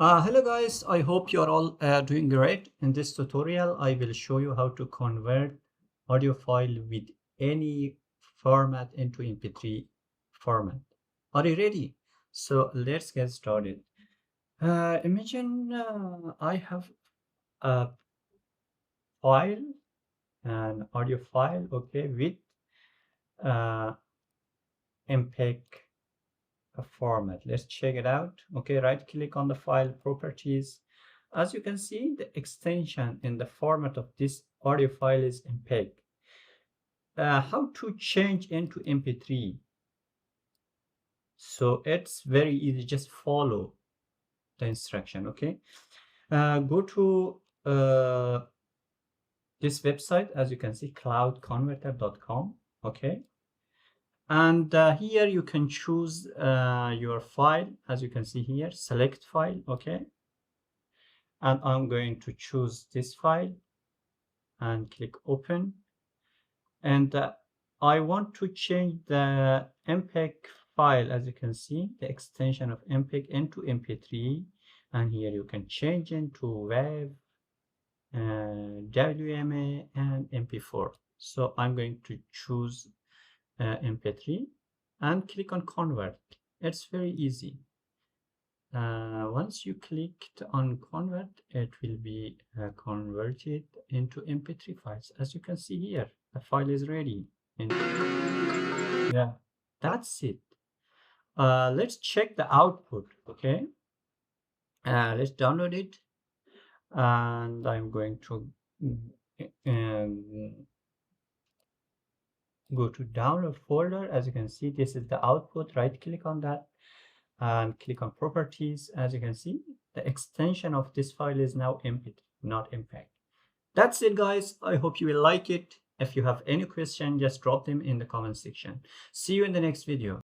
Hello guys, I hope you're all doing great. In this tutorial, I will show you how to convert audio file with any format into MP3 format. Are you ready? So let's get started. Imagine I have a file, an audio file, okay, with uh, MPEG format. Let's check it out. Okay, right click on the file properties. As you can see, the extension in the format of this audio file is MPEG. How to change into MP3? So it's very easy. Just follow the instruction. Okay. Go to this website. As you can see, cloudconverter.com. Okay. And here you can choose your file. As you can see here, select file. Okay. And I'm going to choose this file and click open. And I want to change the MPEG file. As you can see, the extension of MPEG into MP3. And here you can change into WAV, WMA, and MP4. So I'm going to choose MP3 and click on convert. It's very easy. Once you clicked on convert, it will be converted into MP3 files. As you can see here, the file is ready. And yeah, that's it. Let's check the output. Okay, let's download it, and I'm going to go to download folder. As you can see, this is the output. Right click on that and click on properties. As you can see, the extension of this file is now MP3, not MPEG. That's it, guys. I hope you will like it. If you have any question, just drop them in the comment section. See you in the next video.